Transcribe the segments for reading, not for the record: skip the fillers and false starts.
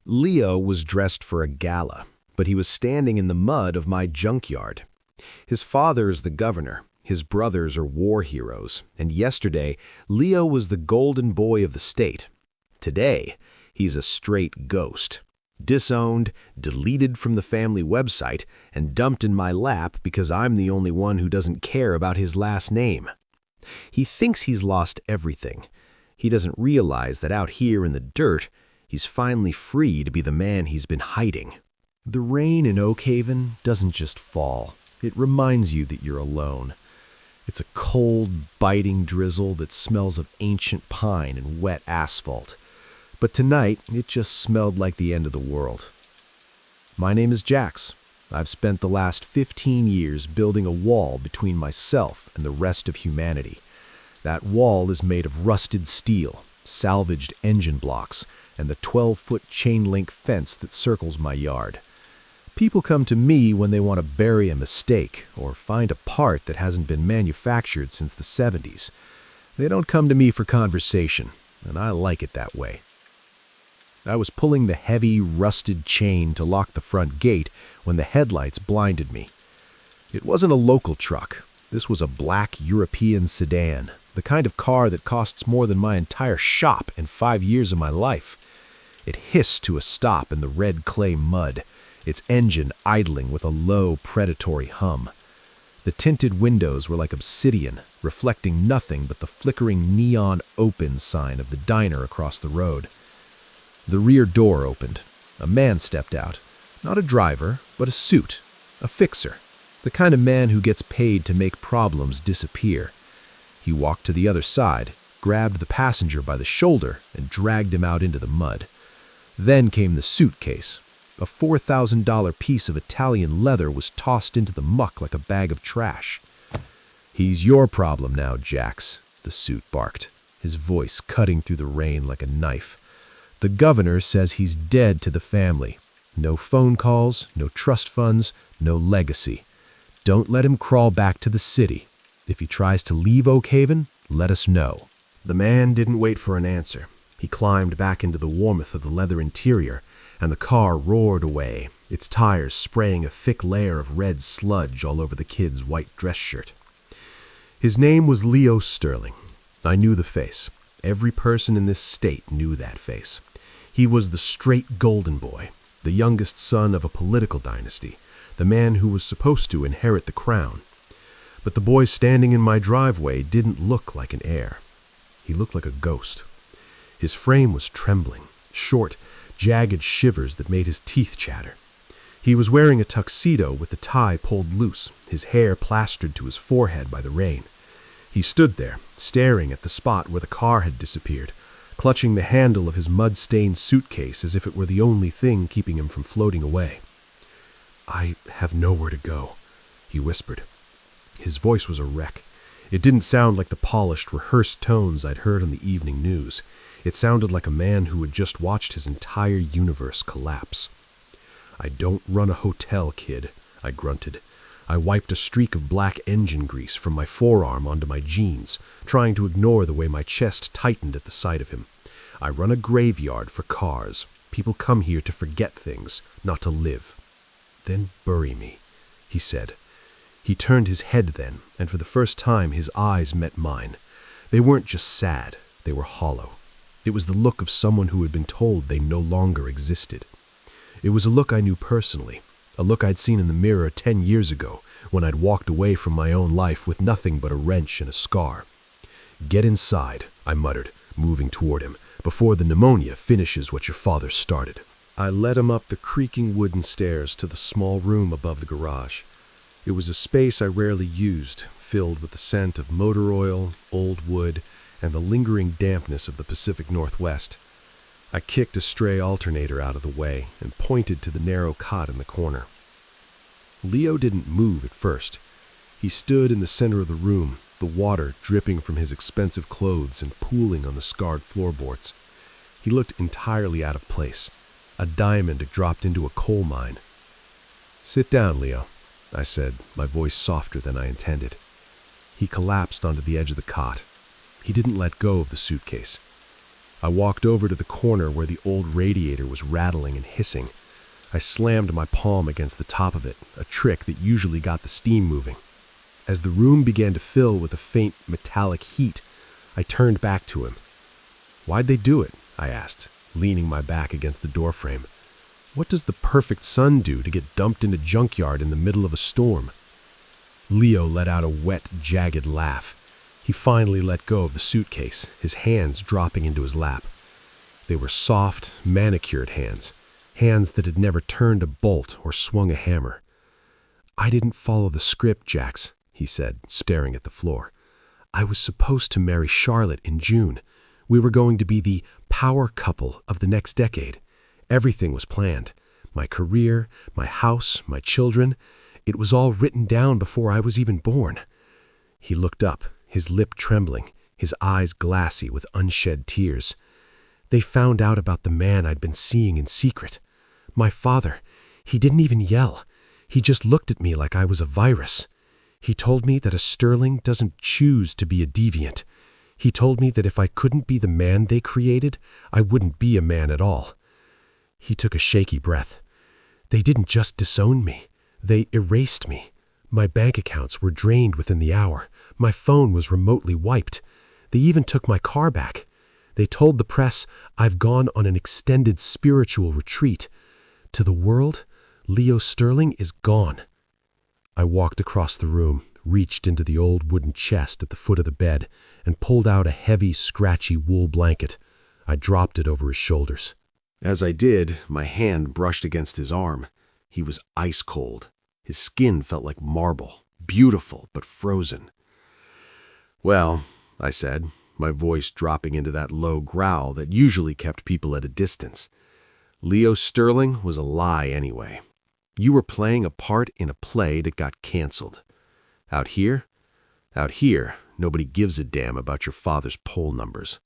Leo was dressed for a gala, but he was standing in the mud of my junkyard. His father is the governor, his brothers are war heroes, and yesterday Leo was the golden boy of the state. Today, he's a straight ghost. Disowned, deleted from the family website, and dumped in my lap because I'm the only one who doesn't care about his last name. He thinks he's lost everything. He doesn't realize that out here in the dirt, he's finally free to be the man he's been hiding. The rain in Oakhaven doesn't just fall. It reminds you that you're alone. It's a cold, biting drizzle that smells of ancient pine and wet asphalt. But tonight, it just smelled like the end of the world. My name is Jax. I've spent the last 15 years building a wall between myself and the rest of humanity. That wall is made of rusted steel, salvaged engine blocks, and the 12-foot chain-link fence that circles my yard. People come to me when they want to bury a mistake or find a part that hasn't been manufactured since the 70s. They don't come to me for conversation, and I like it that way. I was pulling the heavy, rusted chain to lock the front gate when the headlights blinded me. It wasn't a local truck. This was a black European sedan, the kind of car that costs more than my entire shop in 5 years of my life. It hissed to a stop in the red clay mud, its engine idling with a low, predatory hum. The tinted windows were like obsidian, reflecting nothing but the flickering neon open sign of the diner across the road. The rear door opened. A man stepped out. Not a driver, but a suit, a fixer, the kind of man who gets paid to make problems disappear. He walked to the other side, grabbed the passenger by the shoulder, and dragged him out into the mud. Then came the suitcase. A $4,000 piece of Italian leather was tossed into the muck like a bag of trash. "He's your problem now, Jax," the suit barked, his voice cutting through the rain like a knife. "The governor says he's dead to the family. No phone calls, no trust funds, no legacy. Don't let him crawl back to the city. If he tries to leave Oakhaven, let us know." The man didn't wait for an answer. He climbed back into the warmth of the leather interior, and the car roared away, its tires spraying a thick layer of red sludge all over the kid's white dress shirt. His name was Leo Sterling. I knew the face. Every person in this state knew that face. He was the straight golden boy, the youngest son of a political dynasty, the man who was supposed to inherit the crown. But the boy standing in my driveway didn't look like an heir. He looked like a ghost. His frame was trembling, short, jagged shivers that made his teeth chatter. He was wearing a tuxedo with the tie pulled loose, his hair plastered to his forehead by the rain. He stood there, staring at the spot where the car had disappeared, clutching the handle of his mud-stained suitcase as if it were the only thing keeping him from floating away. "I have nowhere to go," he whispered. His voice was a wreck. It didn't sound like the polished, rehearsed tones I'd heard on the evening news. It sounded like a man who had just watched his entire universe collapse. "I don't run a hotel, kid," I grunted. I wiped a streak of black engine grease from my forearm onto my jeans, trying to ignore the way my chest tightened at the sight of him. "I run a graveyard for cars. People come here to forget things, not to live." "Then bury me," he said. He turned his head then, and for the first time his eyes met mine. They weren't just sad, they were hollow. It was the look of someone who had been told they no longer existed. It was a look I knew personally, a look I'd seen in the mirror 10 years ago when I'd walked away from my own life with nothing but a wrench and a scar. "Get inside," I muttered, moving toward him, "before the pneumonia finishes what your father started." I led him up the creaking wooden stairs to the small room above the garage. It was a space I rarely used, filled with the scent of motor oil, old wood, and the lingering dampness of the Pacific Northwest. I kicked a stray alternator out of the way and pointed to the narrow cot in the corner. Leo didn't move at first. He stood in the center of the room, the water dripping from his expensive clothes and pooling on the scarred floorboards. He looked entirely out of place, a diamond dropped into a coal mine. "Sit down, Leo," I said, my voice softer than I intended. He collapsed onto the edge of the cot. He didn't let go of the suitcase. I walked over to the corner where the old radiator was rattling and hissing. I slammed my palm against the top of it, a trick that usually got the steam moving. As the room began to fill with a faint metallic heat, I turned back to him. "Why'd they do it?" I asked, leaning my back against the doorframe. "What does the perfect son do to get dumped into Junkyard in the middle of a storm?" Leo let out a wet, jagged laugh. He finally let go of the suitcase, his hands dropping into his lap. They were soft, manicured hands that had never turned a bolt or swung a hammer. "I didn't follow the script, Jax," he said, staring at the floor. "I was supposed to marry Charlotte in June. We were going to be the power couple of the next decade. Everything was planned. My career, my house, my children. It was all written down before I was even born." He looked up, his lip trembling, his eyes glassy with unshed tears. "They found out about the man I'd been seeing in secret. My father, he didn't even yell. He just looked at me like I was a virus. He told me that a Sterling doesn't choose to be a deviant. He told me that if I couldn't be the man they created, I wouldn't be a man at all." He took a shaky breath. "They didn't just disown me. They erased me. My bank accounts were drained within the hour. My phone was remotely wiped. They even took my car back. They told the press I've gone on an extended spiritual retreat. To the world, Leo Sterling is gone." I walked across the room, reached into the old wooden chest at the foot of the bed, and pulled out a heavy, scratchy wool blanket. I dropped it over his shoulders. As I did, my hand brushed against his arm. He was ice cold. His skin felt like marble, beautiful but frozen. "Well," I said, my voice dropping into that low growl that usually kept people at a distance, "Leo Sterling was a lie anyway. You were playing a part in a play that got canceled. Out here, nobody gives a damn about your father's poll numbers.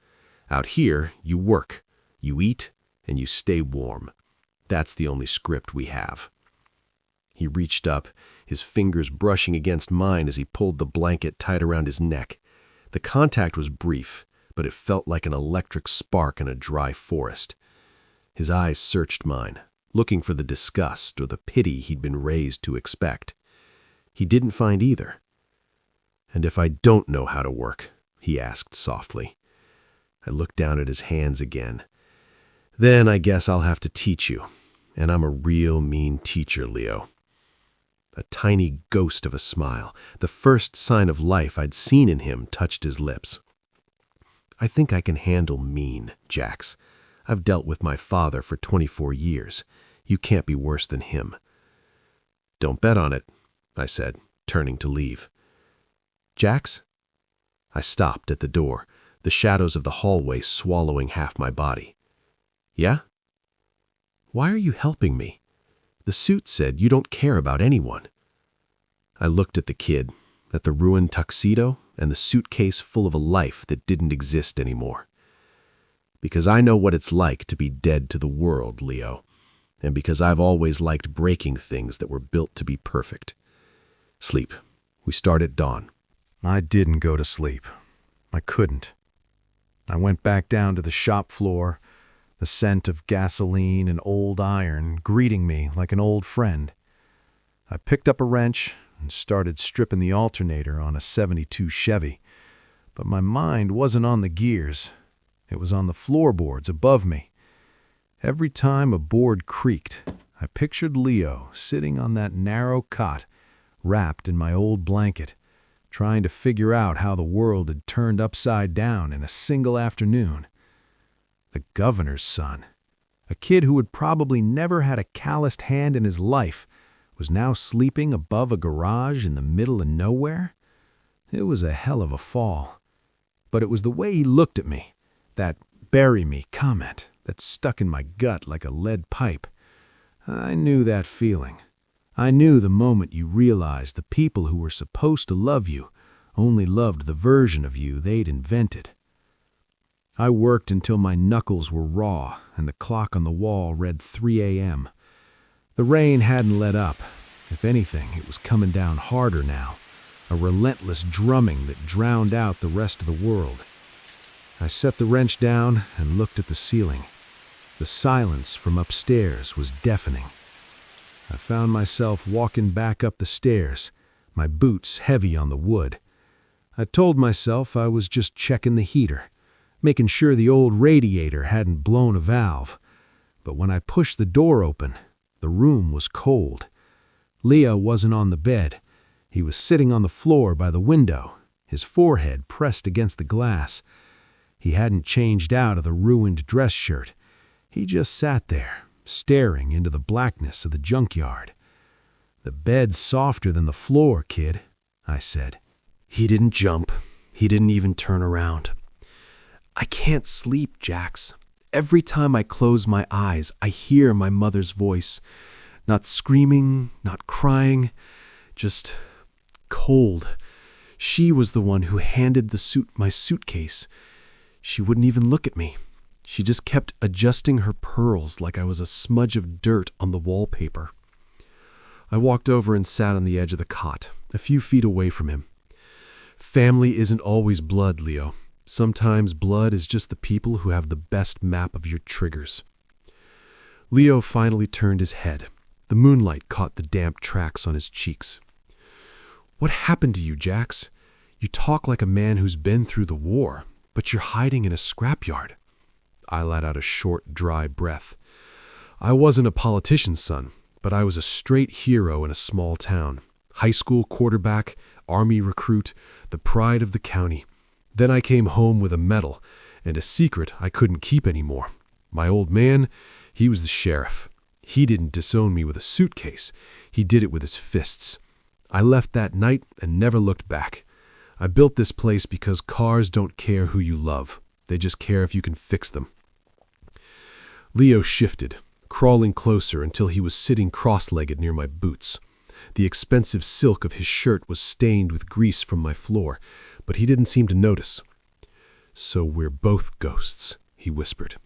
Out here, you work, you eat, and you stay warm. That's the only script we have." He reached up, his fingers brushing against mine as he pulled the blanket tight around his neck. The contact was brief, but it felt like an electric spark in a dry forest. His eyes searched mine, looking for the disgust or the pity he'd been raised to expect. He didn't find either. "And if I don't know how to work?" he asked softly. I looked down at his hands again. "Then I guess I'll have to teach you, and I'm a real mean teacher, Leo." A tiny ghost of a smile, the first sign of life I'd seen in him, touched his lips. "I think I can handle mean, Jax. I've dealt with my father for 24 years. You can't be worse than him." "Don't bet on it," I said, turning to leave. "Jax?" I stopped at the door, the shadows of the hallway swallowing half my body. "Yeah?" "Why are you helping me? The suit said you don't care about anyone." I looked at the kid, at the ruined tuxedo, and the suitcase full of a life that didn't exist anymore. "Because I know what it's like to be dead to the world, Leo, and because I've always liked breaking things that were built to be perfect. Sleep. We start at dawn." I didn't go to sleep. I couldn't. I went back down to the shop floor, the scent of gasoline and old iron greeting me like an old friend. I picked up a wrench and started stripping the alternator on a '72 Chevy, but my mind wasn't on the gears. It was on the floorboards above me. Every time a board creaked, I pictured Leo sitting on that narrow cot, wrapped in my old blanket, trying to figure out how the world had turned upside down in a single afternoon. The governor's son, a kid who had probably never had a calloused hand in his life, was now sleeping above a garage in the middle of nowhere? It was a hell of a fall. But it was the way he looked at me, that "bury me" comment that stuck in my gut like a lead pipe. I knew that feeling. I knew the moment you realized the people who were supposed to love you only loved the version of you they'd invented. I worked until my knuckles were raw and the clock on the wall read 3 a.m. The rain hadn't let up. If anything, it was coming down harder now, a relentless drumming that drowned out the rest of the world. I set the wrench down and looked at the ceiling. The silence from upstairs was deafening. I found myself walking back up the stairs, my boots heavy on the wood. I told myself I was just checking the heater, making sure the old radiator hadn't blown a valve. But when I pushed the door open, the room was cold. Leo wasn't on the bed. He was sitting on the floor by the window, his forehead pressed against the glass. He hadn't changed out of the ruined dress shirt. He just sat there, staring into the blackness of the junkyard. "The bed's softer than the floor, kid," I said. He didn't jump. He didn't even turn around. "I can't sleep, Jax. Every time I close my eyes, I hear my mother's voice. Not screaming, not crying, just cold. She was the one who handed my suitcase. She wouldn't even look at me. She just kept adjusting her pearls like I was a smudge of dirt on the wallpaper." I walked over and sat on the edge of the cot, a few feet away from him. "Family isn't always blood, Leo. Sometimes blood is just the people who have the best map of your triggers." Leo finally turned his head. The moonlight caught the damp tracks on his cheeks. "What happened to you, Jax? You talk like a man who's been through the war, but you're hiding in a scrapyard." I let out a short, dry breath. "I wasn't a politician's son, but I was a straight hero in a small town. High school quarterback, army recruit, the pride of the county. Then I came home with a medal and a secret I couldn't keep anymore. My old man, he was the sheriff. He didn't disown me with a suitcase. He did it with his fists. I left that night and never looked back. I built this place because cars don't care who you love. They just care if you can fix them." Leo shifted, crawling closer until he was sitting cross-legged near my boots. The expensive silk of his shirt was stained with grease from my floor, but he didn't seem to notice. "So we're both ghosts," he whispered.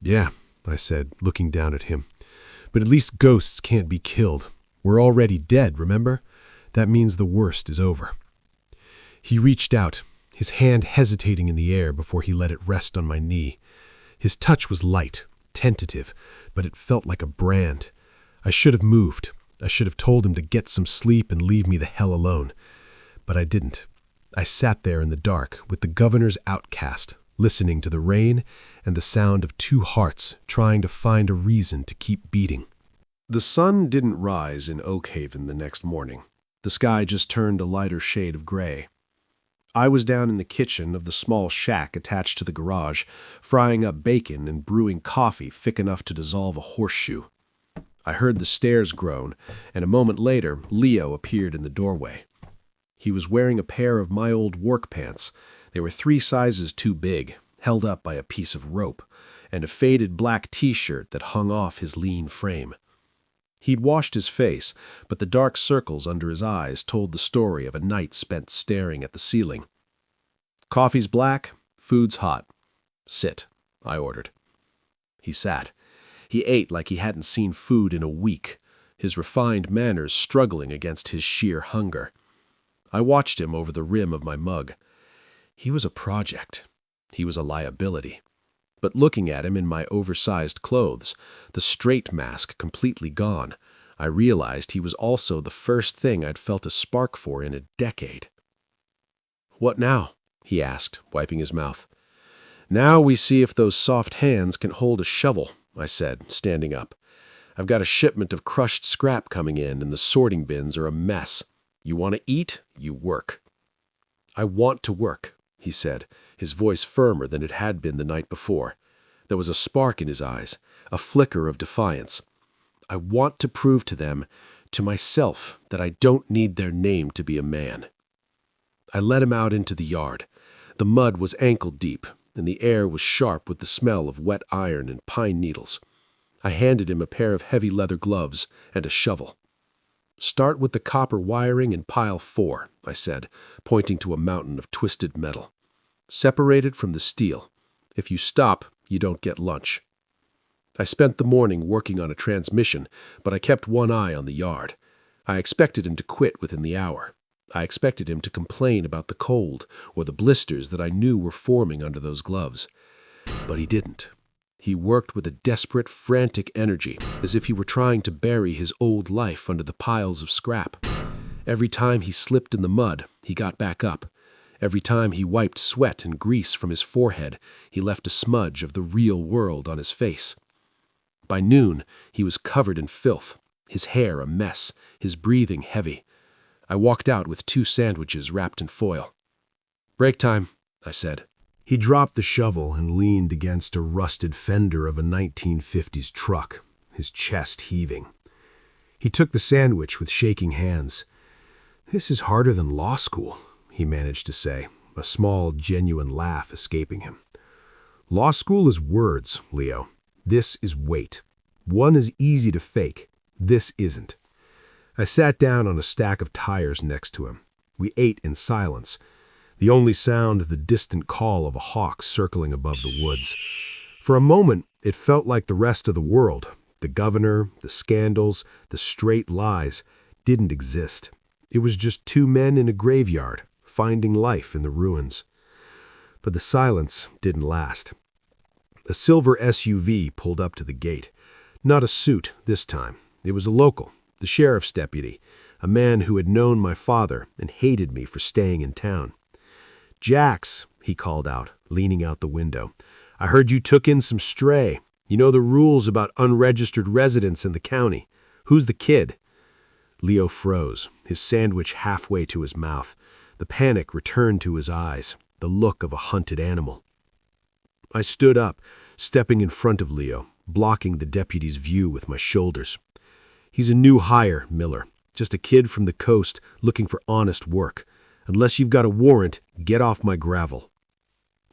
"Yeah," I said, looking down at him. "But at least ghosts can't be killed. We're already dead, remember? That means the worst is over." He reached out, his hand hesitating in the air before he let it rest on my knee. His touch was light, tentative, but it felt like a brand. I should have moved. I should have told him to get some sleep and leave me the hell alone. But I didn't. I sat there in the dark with the governor's outcast, listening to the rain and the sound of two hearts trying to find a reason to keep beating. The sun didn't rise in Oakhaven the next morning. The sky just turned a lighter shade of gray. I was down in the kitchen of the small shack attached to the garage, frying up bacon and brewing coffee thick enough to dissolve a horseshoe. I heard the stairs groan, and a moment later, Leo appeared in the doorway. He was wearing a pair of my old work pants. They were 3 sizes too big, held up by a piece of rope, and a faded black t-shirt that hung off his lean frame. He'd washed his face, but the dark circles under his eyes told the story of a night spent staring at the ceiling. "Coffee's black, food's hot. Sit," I ordered. He sat. He ate like he hadn't seen food in a week, his refined manners struggling against his sheer hunger. I watched him over the rim of my mug. He was a project. He was a liability. But looking at him in my oversized clothes, the straight mask completely gone, I realized he was also the first thing I'd felt a spark for in a decade. "What now?" he asked, wiping his mouth. "Now we see if those soft hands can hold a shovel," I said, standing up. "I've got a shipment of crushed scrap coming in, and the sorting bins are a mess. You want to eat, you work." "I want to work," he said, his voice firmer than it had been the night before. There was a spark in his eyes, a flicker of defiance. "I want to prove to them, to myself, that I don't need their name to be a man." I led him out into the yard. The mud was ankle-deep, and the air was sharp with the smell of wet iron and pine needles. I handed him a pair of heavy leather gloves and a shovel. "Start with the copper wiring in pile 4, I said, pointing to a mountain of twisted metal. "Separate it from the steel. If you stop, you don't get lunch." I spent the morning working on a transmission, but I kept one eye on the yard. I expected him to quit within the hour. I expected him to complain about the cold or the blisters that I knew were forming under those gloves. But he didn't. He worked with a desperate, frantic energy, as if he were trying to bury his old life under the piles of scrap. Every time he slipped in the mud, he got back up. Every time he wiped sweat and grease from his forehead, he left a smudge of the real world on his face. By noon, he was covered in filth, his hair a mess, his breathing heavy. I walked out with 2 sandwiches wrapped in foil. "Break time," I said. He dropped the shovel and leaned against a rusted fender of a 1950s truck, his chest heaving. He took the sandwich with shaking hands. "This is harder than law school," he managed to say, a small, genuine laugh escaping him. "Law school is words, Leo. This is weight. One is easy to fake. This isn't." I sat down on a stack of tires next to him. We ate in silence, the only sound the distant call of a hawk circling above the woods. For a moment, it felt like the rest of the world, the governor, the scandals, the straight lies, didn't exist. It was just 2 men in a graveyard, finding life in the ruins. But the silence didn't last. A silver SUV pulled up to the gate. Not a suit this time. It was a local, the sheriff's deputy, a man who had known my father and hated me for staying in town. "Jax," he called out, leaning out the window, "I heard you took in some stray. You know the rules about unregistered residents in the county. Who's the kid?" Leo froze, his sandwich halfway to his mouth. The panic returned to his eyes, the look of a hunted animal. I stood up, stepping in front of Leo, blocking the deputy's view with my shoulders. "He's a new hire, Miller. Just a kid from the coast looking for honest work. Unless you've got a warrant, get off my gravel."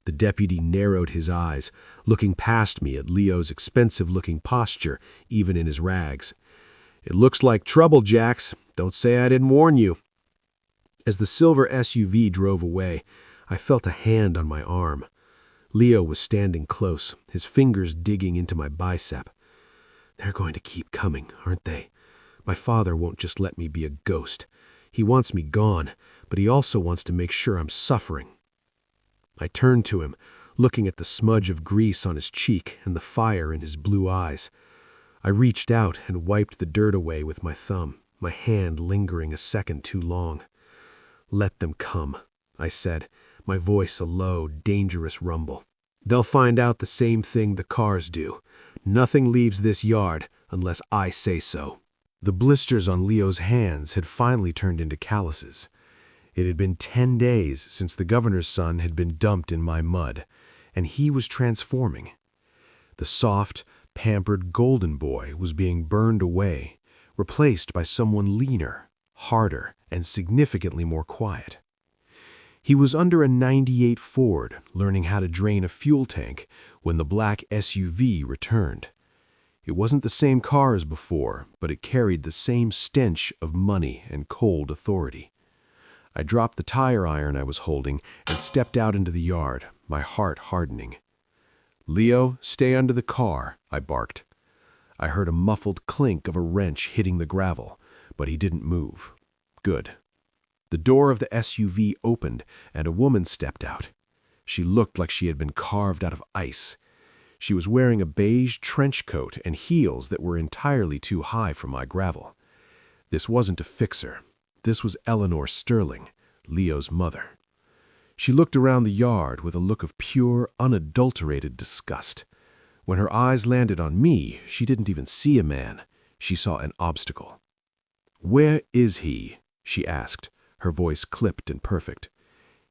The deputy narrowed his eyes, looking past me at Leo's expensive-looking posture, even in his rags. "It looks like trouble, Jax. Don't say I didn't warn you." As the silver SUV drove away, I felt a hand on my arm. Leo was standing close, his fingers digging into my bicep. "They're going to keep coming, aren't they? My father won't just let me be a ghost. He wants me gone, but he also wants to make sure I'm suffering." I turned to him, looking at the smudge of grease on his cheek and the fire in his blue eyes. I reached out and wiped the dirt away with my thumb, my hand lingering a second too long. "Let them come," I said, my voice a low, dangerous rumble. "They'll find out the same thing the cars do. Nothing leaves this yard unless I say so." The blisters on Leo's hands had finally turned into calluses. It had been 10 days since the governor's son had been dumped in my mud, and he was transforming. The soft, pampered golden boy was being burned away, replaced by someone leaner, harder, and significantly more quiet. He was under a '98 Ford, learning how to drain a fuel tank when the black SUV returned. It wasn't the same car as before, but it carried the same stench of money and cold authority. I dropped the tire iron I was holding and stepped out into the yard, my heart hardening. "Leo, stay under the car," I barked. I heard a muffled clink of a wrench hitting the gravel, but he didn't move. Good. The door of the SUV opened and a woman stepped out. She looked like she had been carved out of ice. She was wearing a beige trench coat and heels that were entirely too high for my gravel. This wasn't a fixer. This was Eleanor Sterling, Leo's mother. She looked around the yard with a look of pure, unadulterated disgust. When her eyes landed on me, she didn't even see a man. She saw an obstacle. "Where is he?" she asked, her voice clipped and perfect.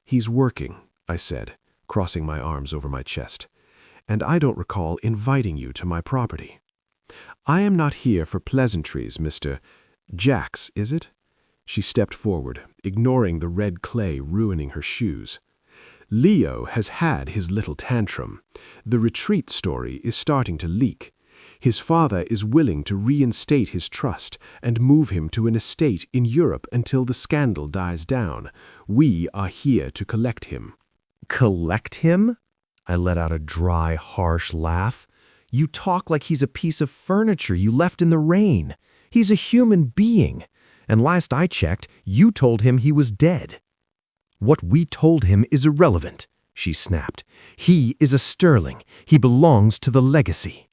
"He's working," I said, crossing my arms over my chest. "And I don't recall inviting you to my property. I am not here for pleasantries, Mr. Jax, is it?" She stepped forward, ignoring the red clay ruining her shoes. "Leo has had his little tantrum. The retreat story is starting to leak. His father is willing to reinstate his trust and move him to an estate in Europe until the scandal dies down. We are here to collect him." "Collect him?" I let out a dry, harsh laugh. "You talk like he's a piece of furniture you left in the rain. He's a human being. and last I checked, you told him he was dead." "What we told him is irrelevant," she snapped. "He is a Sterling. He belongs to the legacy."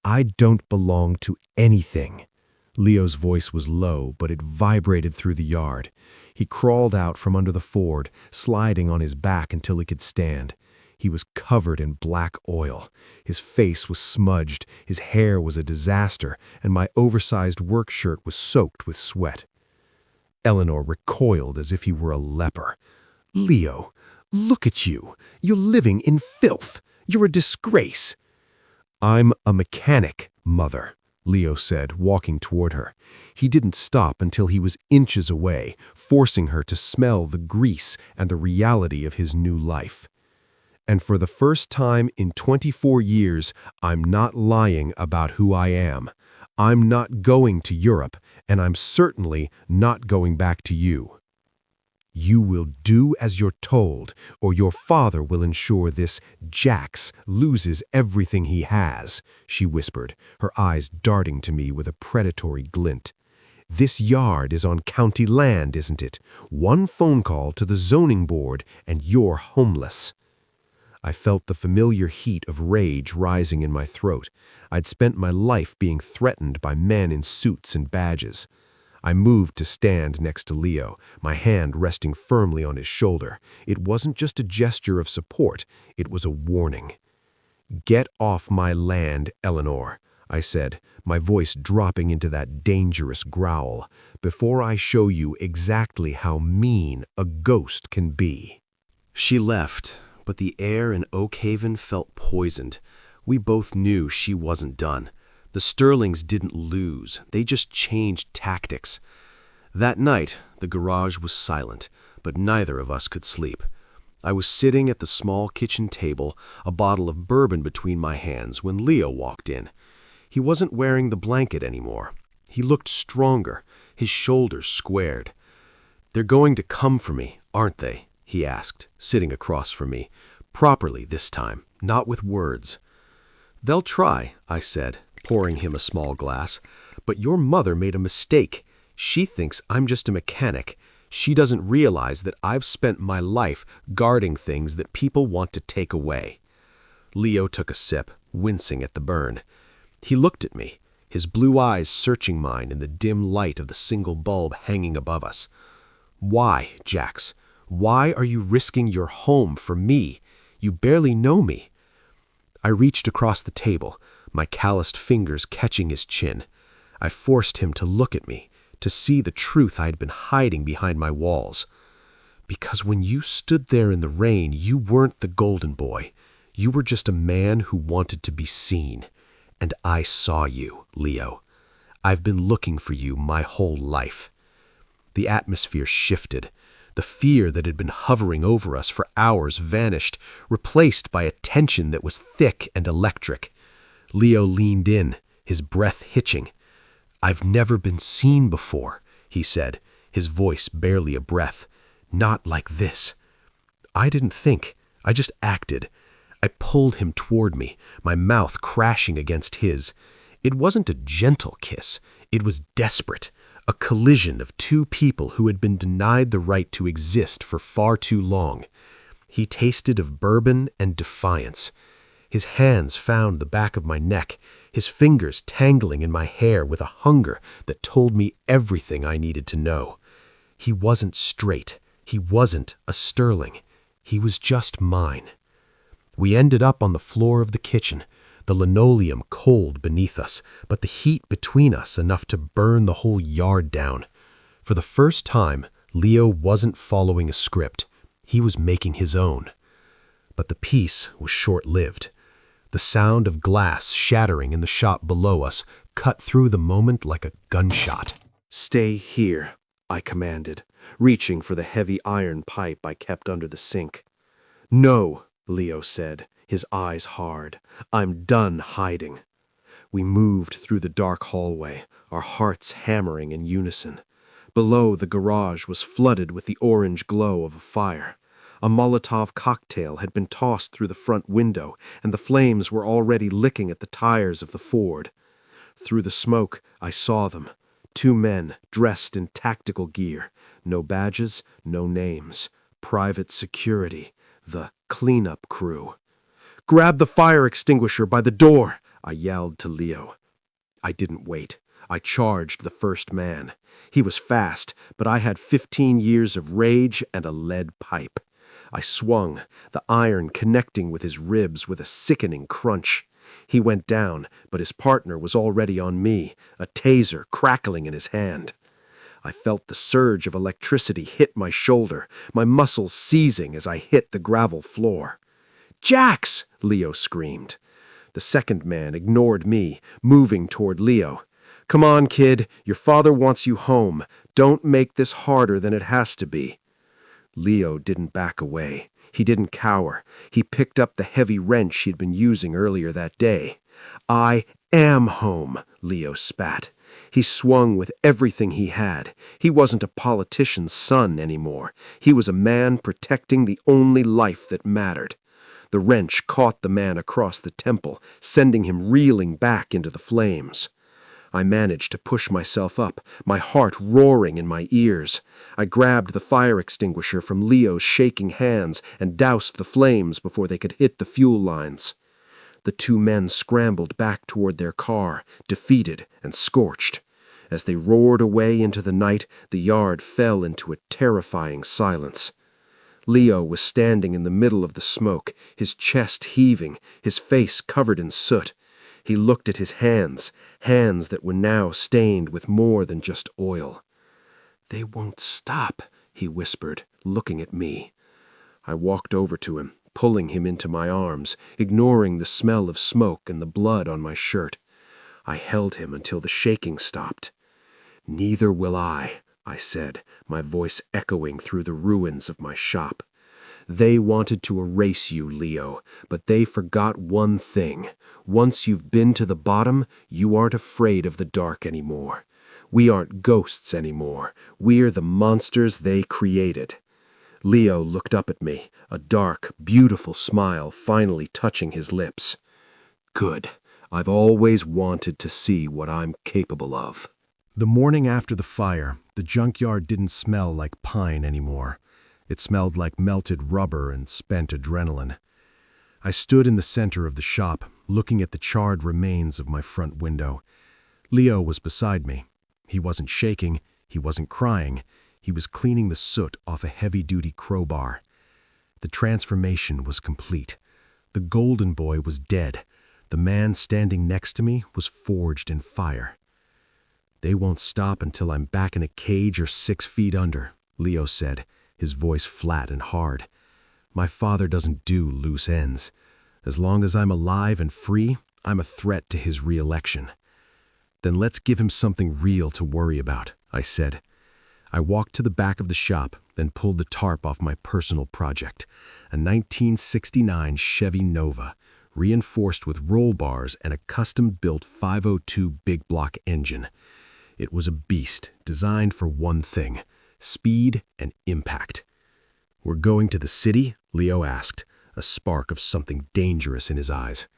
"I don't belong to anything." Leo's voice was low, but it vibrated through the yard. He crawled out from under the Ford, sliding on his back until he could stand. He was covered in black oil. His face was smudged, his hair was a disaster, and my oversized work shirt was soaked with sweat. Eleanor recoiled as if he were a leper. "Leo, look at you. You're living in filth. You're a disgrace." "I'm a mechanic, Mother," Leo said, walking toward her. He didn't stop until he was inches away, forcing her to smell the grease and the reality of his new life. "And for the first time in 24 years, I'm not lying about who I am. I'm not going to Europe, and I'm certainly not going back to you. You will do as you're told, or your father will ensure this Jax loses everything he has," she whispered, her eyes darting to me with a predatory glint. "This yard is on county land, isn't it? One phone call to the zoning board, and you're homeless." I felt the familiar heat of rage rising in my throat. I'd spent my life being threatened by men in suits and badges. I moved to stand next to Leo, my hand resting firmly on his shoulder. It wasn't just a gesture of support, it was a warning. "Get off my land, Eleanor," I said, my voice dropping into that dangerous growl, "before I show you exactly how mean a ghost can be." She left, but the air in Oak Haven felt poisoned. We both knew she wasn't done. The Sterlings didn't lose, they just changed tactics. That night, the garage was silent, but neither of us could sleep. I was sitting at the small kitchen table, a bottle of bourbon between my hands, when Leo walked in. He wasn't wearing the blanket anymore. He looked stronger, his shoulders squared. "They're going to come for me, aren't they?" he asked, sitting across from me. "Properly this time, not with words." "They'll try," I said, pouring him a small glass. "But your mother made a mistake. She thinks I'm just a mechanic. She doesn't realize that I've spent my life guarding things that people want to take away." Leo took a sip, wincing at the burn. He looked at me, his blue eyes searching mine in the dim light of the single bulb hanging above us. "Why, Jax? Why are you risking your home for me? You barely know me." I reached across the table, my calloused fingers catching his chin. I forced him to look at me, to see the truth I'd been hiding behind my walls. "Because when you stood there in the rain, you weren't the golden boy. You were just a man who wanted to be seen. And I saw you, Leo. I've been looking for you my whole life." The atmosphere shifted. The fear that had been hovering over us for hours vanished, replaced by a tension that was thick and electric. Leo leaned in, his breath hitching. "I've never been seen before," he said, his voice barely a breath. "Not like this." I didn't think, I just acted. I pulled him toward me, my mouth crashing against his. It wasn't a gentle kiss, it was desperate, a collision of two people who had been denied the right to exist for far too long. He tasted of bourbon and defiance. His hands found the back of my neck, his fingers tangling in my hair with a hunger that told me everything I needed to know. He wasn't straight. He wasn't a Sterling. He was just mine. We ended up on the floor of the kitchen, the linoleum cold beneath us, but the heat between us enough to burn the whole yard down. For the first time, Leo wasn't following a script. He was making his own. But the peace was short-lived. The sound of glass shattering in the shop below us cut through the moment like a gunshot. "Stay here," I commanded, reaching for the heavy iron pipe I kept under the sink. "No," Leo said, his eyes hard. "I'm done hiding." We moved through the dark hallway, our hearts hammering in unison. Below, the garage was flooded with the orange glow of a fire. A Molotov cocktail had been tossed through the front window, and the flames were already licking at the tires of the Ford. Through the smoke, I saw them, 2 men dressed in tactical gear, no badges, no names, private security, the cleanup crew. "Grab the fire extinguisher by the door," I yelled to Leo. I didn't wait. I charged the first man. He was fast, but I had 15 years of rage and a lead pipe. I swung, the iron connecting with his ribs with a sickening crunch. He went down, but his partner was already on me, a taser crackling in his hand. I felt the surge of electricity hit my shoulder, my muscles seizing as I hit the gravel floor. "Jax!" Leo screamed. The second man ignored me, moving toward Leo. "Come on, kid. Your father wants you home. Don't make this harder than it has to be." Leo didn't back away. He didn't cower. He picked up the heavy wrench he'd been using earlier that day. "I am home," Leo spat. He swung with everything he had. He wasn't a politician's son anymore. He was a man protecting the only life that mattered. The wrench caught the man across the temple, sending him reeling back into the flames. I managed to push myself up, my heart roaring in my ears. I grabbed the fire extinguisher from Leo's shaking hands and doused the flames before they could hit the fuel lines. The 2 men scrambled back toward their car, defeated and scorched. As they roared away into the night, the yard fell into a terrifying silence. Leo was standing in the middle of the smoke, his chest heaving, his face covered in soot. He looked at his hands, hands that were now stained with more than just oil. "They won't stop," he whispered, looking at me. I walked over to him, pulling him into my arms, ignoring the smell of smoke and the blood on my shirt. I held him until the shaking stopped. "Neither will I," I said, my voice echoing through the ruins of my shop. "They wanted to erase you, Leo, but they forgot one thing. Once you've been to the bottom, you aren't afraid of the dark anymore. We aren't ghosts anymore. We're the monsters they created." Leo looked up at me, a dark, beautiful smile finally touching his lips. "Good. I've always wanted to see what I'm capable of." The morning after the fire, the junkyard didn't smell like pine anymore. It smelled like melted rubber and spent adrenaline. I stood in the center of the shop, looking at the charred remains of my front window. Leo was beside me. He wasn't shaking, he wasn't crying. He was cleaning the soot off a heavy-duty crowbar. The transformation was complete. The golden boy was dead. The man standing next to me was forged in fire. "They won't stop until I'm back in a cage or 6 feet under," Leo said, his voice flat and hard. "My father doesn't do loose ends. As long as I'm alive and free, I'm a threat to his re-election." "Then let's give him something real to worry about," I said. I walked to the back of the shop and pulled the tarp off my personal project, a 1969 Chevy Nova, reinforced with roll bars and a custom-built 502 big block engine. It was a beast, designed for one thing: speed and impact. "We're going to the city?" Leo asked, a spark of something dangerous in his eyes.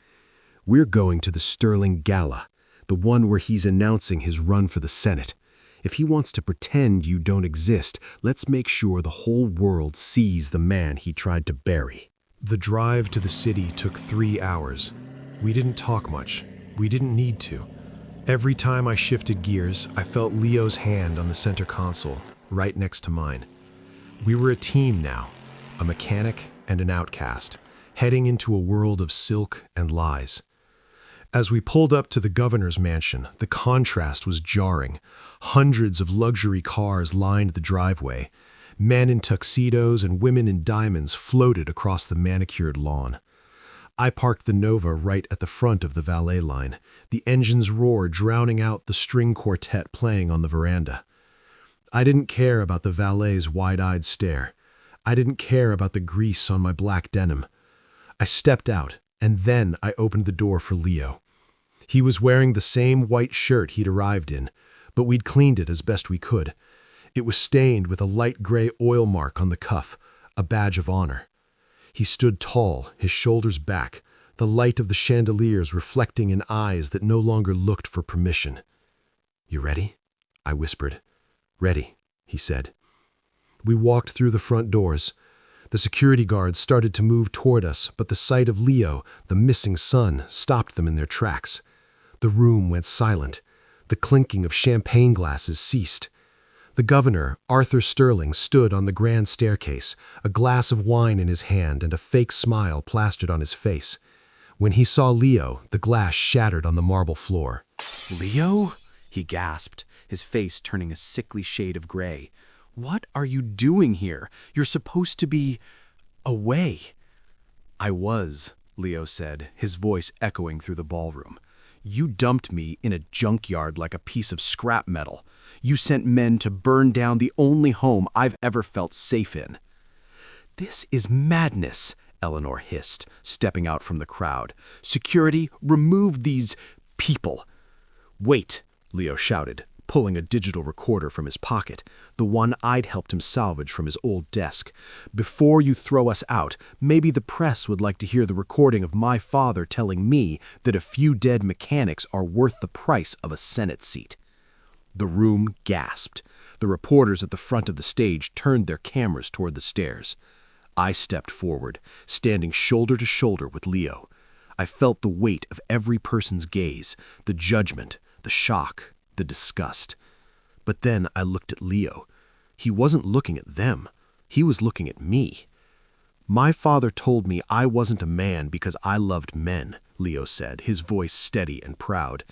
"We're going to the Sterling Gala, the one where he's announcing his run for the Senate. If he wants to pretend you don't exist, let's make sure the whole world sees the man he tried to bury." The drive to the city took 3 hours. We didn't talk much. We didn't need to. Every time I shifted gears, I felt Leo's hand on the center console, right next to mine. We were a team now, a mechanic and an outcast, heading into a world of silk and lies. As we pulled up to the governor's mansion, the contrast was jarring. Hundreds of luxury cars lined the driveway. Men in tuxedos and women in diamonds floated across the manicured lawn. I parked the Nova right at the front of the valet line, the engine's roar drowning out the string quartet playing on the veranda. I didn't care about the valet's wide-eyed stare. I didn't care about the grease on my black denim. I stepped out, and then I opened the door for Leo. He was wearing the same white shirt he'd arrived in, but we'd cleaned it as best we could. It was stained with a light gray oil mark on the cuff, a badge of honor. He stood tall, his shoulders back, the light of the chandeliers reflecting in eyes that no longer looked for permission. "You ready?" I whispered. "Ready," he said. We walked through the front doors. The security guards started to move toward us, but the sight of Leo, the missing son, stopped them in their tracks. The room went silent. The clinking of champagne glasses ceased. The governor, Arthur Sterling, stood on the grand staircase, a glass of wine in his hand and a fake smile plastered on his face. When he saw Leo, the glass shattered on the marble floor. "Leo?" he gasped, his face turning a sickly shade of gray. "What are you doing here? You're supposed to be away." "I was," Leo said, his voice echoing through the ballroom. "You dumped me in a junkyard like a piece of scrap metal. You sent men to burn down the only home I've ever felt safe in." "This is madness," Eleanor hissed, stepping out from the crowd. "Security, remove these people." "Wait," Leo shouted, pulling a digital recorder from his pocket, the one I'd helped him salvage from his old desk. "Before you throw us out, maybe the press would like to hear the recording of my father telling me that a few dead mechanics are worth the price of a Senate seat." The room gasped. The reporters at the front of the stage turned their cameras toward the stairs. I stepped forward, standing shoulder to shoulder with Leo. I felt the weight of every person's gaze, the judgment, the shock, the disgust. But then I looked at Leo. He wasn't looking at them. He was looking at me. "My father told me I wasn't a man because I loved men," Leo said, his voice steady and proud.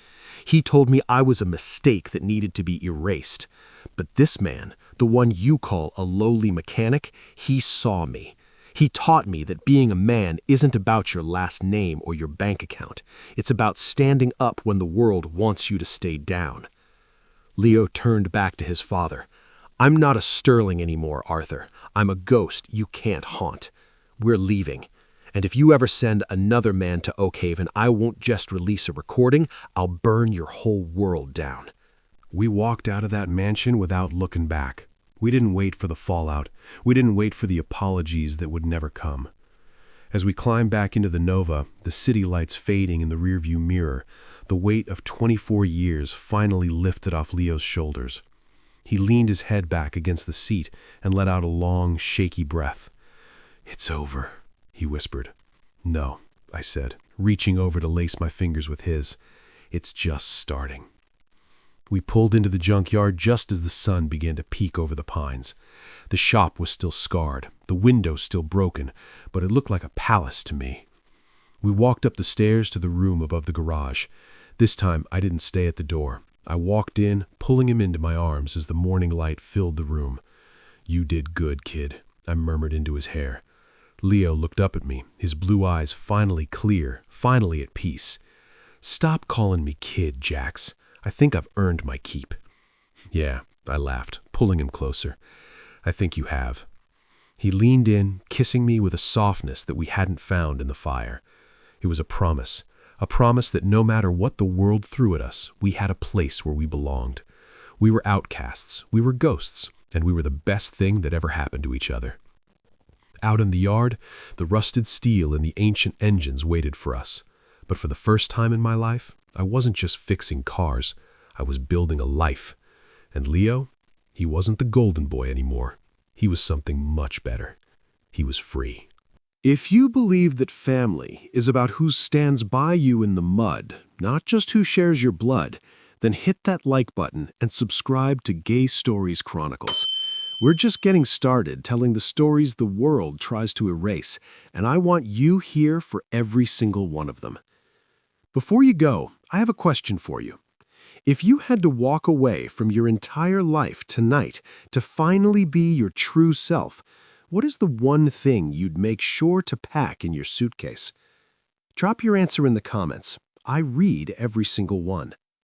"He told me I was a mistake that needed to be erased. But this man, the one you call a lowly mechanic, he saw me. He taught me that being a man isn't about your last name or your bank account. It's about standing up when the world wants you to stay down." Leo turned back to his father. "I'm not a Sterling anymore, Arthur. I'm a ghost you can't haunt. We're leaving. And if you ever send another man to Oakhaven, I won't just release a recording, I'll burn your whole world down." We walked out of that mansion without looking back. We didn't wait for the fallout. We didn't wait for the apologies that would never come. As we climbed back into the Nova, the city lights fading in the rearview mirror, the weight of 24 years finally lifted off Leo's shoulders. He leaned his head back against the seat and let out a long, shaky breath. "It's over," he whispered. "No," I said, reaching over to lace my fingers with his. "It's just starting." We pulled into the junkyard just as the sun began to peek over the pines. The shop was still scarred, the windows still broken, but it looked like a palace to me. We walked up the stairs to the room above the garage. This time I didn't stay at the door. I walked in, pulling him into my arms as the morning light filled the room. "You did good, kid," I murmured into his hair. Leo looked up at me, his blue eyes finally clear, finally at peace. "Stop calling me kid, Jax. I think I've earned my keep." "Yeah," I laughed, pulling him closer. "I think you have." He leaned in, kissing me with a softness that we hadn't found in the fire. It was a promise that no matter what the world threw at us, we had a place where we belonged. We were outcasts, we were ghosts, and we were the best thing that ever happened to each other. Out in the yard, the rusted steel and the ancient engines waited for us. But for the first time in my life, I wasn't just fixing cars, I was building a life. And Leo, he wasn't the golden boy anymore. He was something much better. He was free. If you believe that family is about who stands by you in the mud, not just who shares your blood, then hit that like button and subscribe to Gay Stories Chronicles. We're just getting started telling the stories the world tries to erase, and I want you here for every single one of them. Before you go, I have a question for you. If you had to walk away from your entire life tonight to finally be your true self, what is the one thing you'd make sure to pack in your suitcase? Drop your answer in the comments. I read every single one.